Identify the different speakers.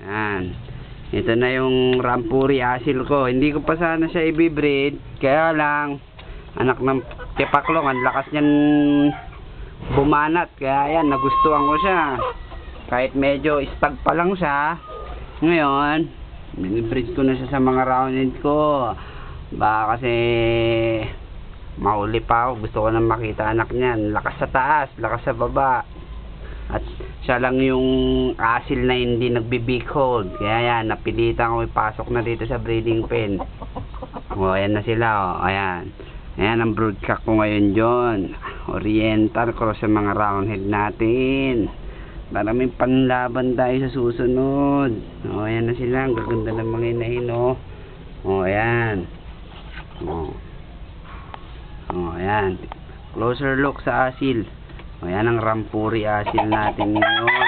Speaker 1: Yan. Ito na yung Rampuri asil ko. Hindi ko pa sana siya i-breed. Kaya lang, anak ng Tipaklong, ang lakas niyan bumanat. Kaya yan, nagustuhan ko siya. Kahit medyo stag pa lang siya. Ngayon, binibreed ko na siya sa mga roundhead ko. Baka kasi mahuli pa ako. Gusto ko na makita anak niyan. Lakas sa taas, lakas sa baba. At siya lang yung asil na hindi nagbe-big hold. Kaya yan, napilitan ko ipasok na dito sa breeding pen. O, ayan na sila, o. Ayan. Ayan ang broodcock ko ngayon dyan. Oriental cross sa mga roundhead natin. Maraming panlaban tayo sa susunod. O, ayan na sila. Ang gaganda ng mga inahin, o. O, ayan. O. O, ayan. Closer look sa asil. O, yan ang Rampuri asil natin ngayon.